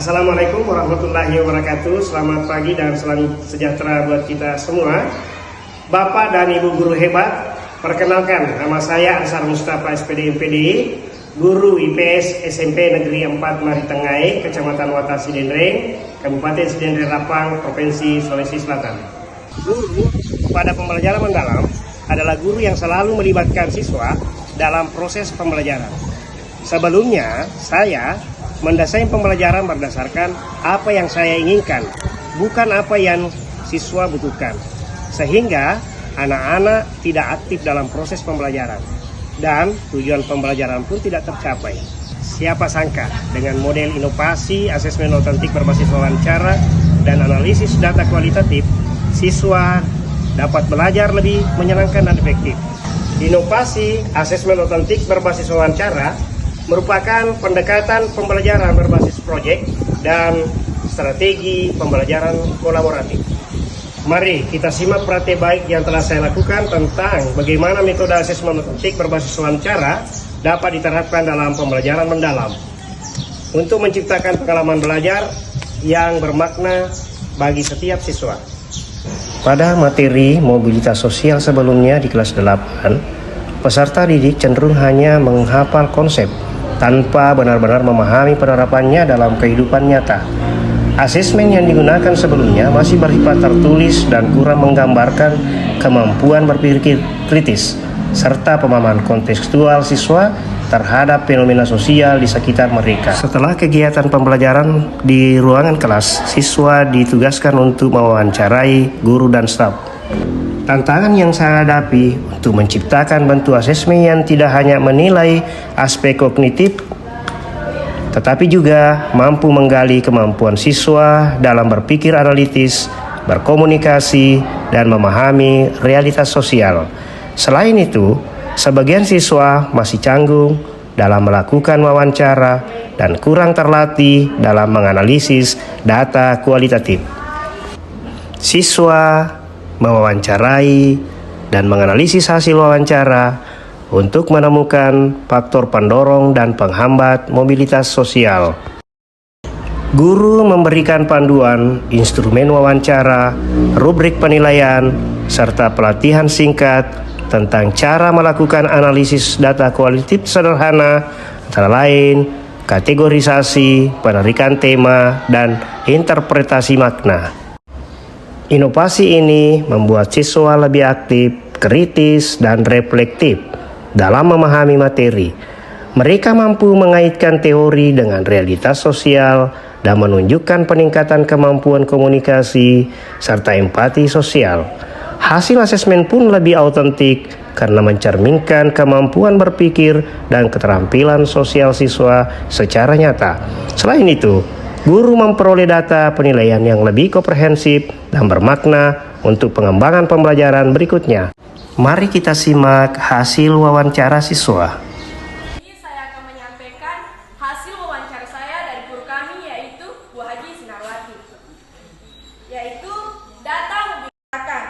Assalamualaikum warahmatullahi wabarakatuh. Selamat pagi dan salam sejahtera buat kita semua. Bapak dan Ibu guru hebat, perkenalkan nama saya Ansar Mustafa SPD MPD, guru IPS SMP Negeri 4 Maritengai, Kecamatan Wata Sidenreng, Kabupaten Sidenreng Rapang, Provinsi Sulawesi Selatan. Guru pada pembelajaran mendalam adalah guru yang selalu melibatkan siswa dalam proses pembelajaran. Sebelumnya, saya mendesain pembelajaran berdasarkan apa yang saya inginkan, bukan apa yang siswa butuhkan. Sehingga anak-anak tidak aktif dalam proses pembelajaran dan tujuan pembelajaran pun tidak tercapai. Siapa sangka dengan model inovasi, asesmen otentik berbasis wawancara, dan analisis data kualitatif, siswa dapat belajar lebih menyenangkan dan efektif. Inovasi, asesmen otentik berbasis wawancara merupakan pendekatan pembelajaran berbasis proyek dan strategi pembelajaran kolaboratif. Mari kita simak praktek baik yang telah saya lakukan tentang bagaimana metode asesmen otentik berbasis wawancara dapat diterapkan dalam pembelajaran mendalam untuk menciptakan pengalaman belajar yang bermakna bagi setiap siswa. Pada materi mobilitas sosial sebelumnya di kelas 8, peserta didik cenderung hanya menghafal konsep tanpa benar-benar memahami penerapannya dalam kehidupan nyata. Asesmen yang digunakan sebelumnya masih bersifat tertulis dan kurang menggambarkan kemampuan berpikir kritis serta pemahaman kontekstual siswa terhadap fenomena sosial di sekitar mereka. Setelah kegiatan pembelajaran di ruangan kelas, siswa ditugaskan untuk mewawancarai guru dan staf. Tantangan yang saya hadapi untuk menciptakan bentuk asesmen yang tidak hanya menilai aspek kognitif, tetapi juga mampu menggali kemampuan siswa dalam berpikir analitis, berkomunikasi, dan memahami realitas sosial. Selain itu, sebagian siswa masih canggung dalam melakukan wawancara dan kurang terlatih dalam menganalisis data kualitatif. Siswa mewawancarai dan menganalisis hasil wawancara untuk menemukan faktor pendorong dan penghambat mobilitas sosial. Guru memberikan panduan, instrumen wawancara, rubrik penilaian, serta pelatihan singkat tentang cara melakukan analisis data kualitatif sederhana, antara lain kategorisasi, penarikan tema, dan interpretasi makna. Inovasi ini membuat siswa lebih aktif, kritis, dan reflektif dalam memahami materi. Mereka mampu mengaitkan teori dengan realitas sosial dan menunjukkan peningkatan kemampuan komunikasi serta empati sosial. Hasil asesmen pun lebih autentik karena mencerminkan kemampuan berpikir dan keterampilan sosial siswa secara nyata. Selain itu, guru memperoleh data penilaian yang lebih komprehensif dan bermakna untuk pengembangan pembelajaran berikutnya. Mari kita simak hasil wawancara siswa. Ini saya akan menyampaikan hasil wawancara saya dari guru kami, yaitu Bu Haji Sinarwati. Yaitu data membedakan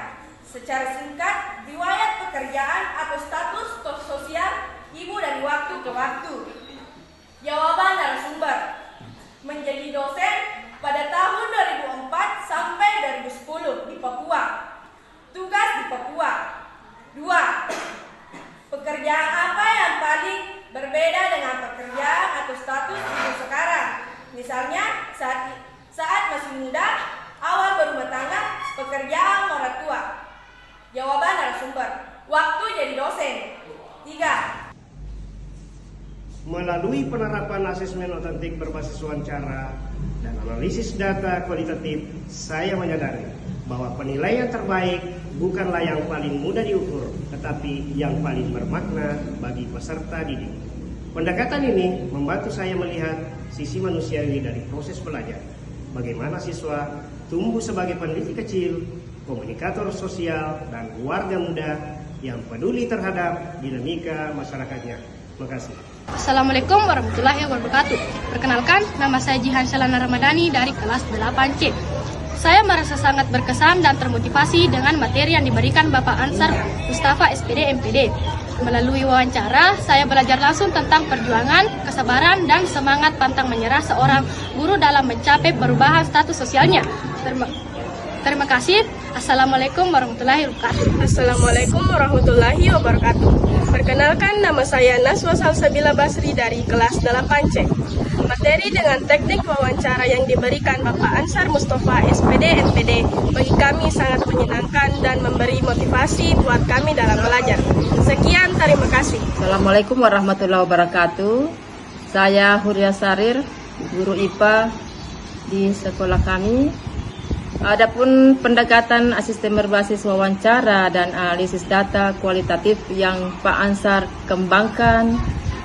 secara singkat riwayat pekerjaan atau status sosial ibu dari waktu ke waktu. Jawaban narasumber: menjadi dosen pada tahun 2004 sampai 2010 di Papua. Tugas di Papua. 2. Pekerjaan apa yang paling berbeda dengan pekerjaan atau status ibu sekarang? Misalnya saat masih muda, awal berumah tangga, pekerjaan orang tua. Jawaban narasumber: waktu jadi dosen. 3. Melalui penerapan asesmen otentik berbasis wawancara dan analisis data kualitatif, saya menyadari bahwa penilaian terbaik bukanlah yang paling mudah diukur, tetapi yang paling bermakna bagi peserta didik. Pendekatan ini membantu saya melihat sisi manusiawi dari proses belajar. Bagaimana siswa tumbuh sebagai peneliti kecil, komunikator sosial, dan warga muda yang peduli terhadap dinamika masyarakatnya. Terima kasih. Assalamualaikum warahmatullahi wabarakatuh. Perkenalkan, nama saya Jihan Shalana Ramadhani dari kelas 8C. Saya merasa sangat berkesan dan termotivasi dengan materi yang diberikan Bapak Ansar Mustafa SPD MPD. Melalui wawancara, saya belajar langsung tentang perjuangan, kesabaran, dan semangat pantang menyerah seorang guru dalam mencapai perubahan status sosialnya. Terima kasih. Assalamualaikum warahmatullahi wabarakatuh. Assalamualaikum warahmatullahi wabarakatuh. Perkenalkan, nama saya Naswa Salsabila Basri dari kelas 8C. Materi dengan teknik wawancara yang diberikan Bapak Ansar Mustafa SPD NPD bagi kami sangat menyenangkan dan memberi motivasi buat kami dalam belajar. Sekian, terima kasih. Assalamualaikum warahmatullahi wabarakatuh. Saya Huria Sarir, guru IPA di sekolah kami. Adapun pendekatan asisten berbasis wawancara dan analisis data kualitatif yang Pak Ansar kembangkan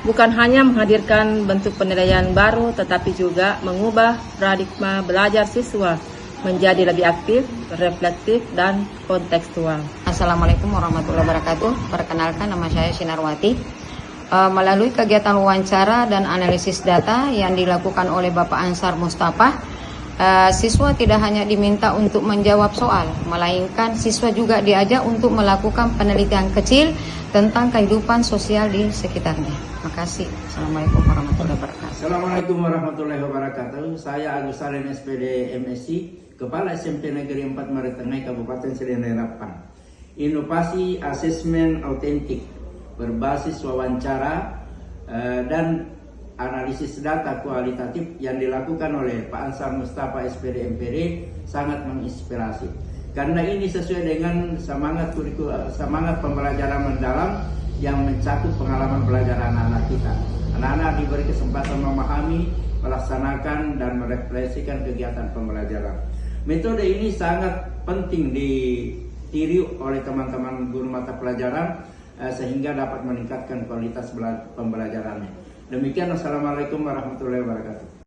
bukan hanya menghadirkan bentuk penilaian baru, tetapi juga mengubah paradigma belajar siswa menjadi lebih aktif, reflektif, dan kontekstual. Assalamualaikum warahmatullahi wabarakatuh. Perkenalkan, nama saya Sinarwati. Melalui kegiatan wawancara dan analisis data yang dilakukan oleh Bapak Ansar Mustafa, siswa tidak hanya diminta untuk menjawab soal, melainkan siswa juga diajak untuk melakukan penelitian kecil tentang kehidupan sosial di sekitarnya. Terima kasih. Assalamualaikum warahmatullahi wabarakatuh. Assalamualaikum warahmatullahi wabarakatuh. Saya Agus Salen SPD MSc, Kepala SMP Negeri 4 Maritengai Kabupaten Serinai Rapang. Inovasi asesmen autentik berbasis wawancara dan analisis data kualitatif yang dilakukan oleh Pak Ansar Mustafa SPD MPD sangat menginspirasi. Karena ini sesuai dengan semangat pembelajaran mendalam yang mencakup pengalaman belajar anak-anak kita. Anak-anak diberi kesempatan memahami, melaksanakan, dan merefleksikan kegiatan pembelajaran. Metode ini sangat penting ditiru oleh teman-teman guru mata pelajaran sehingga dapat meningkatkan kualitas pembelajarannya. Demikian, wassalamualaikum warahmatullahi wabarakatuh.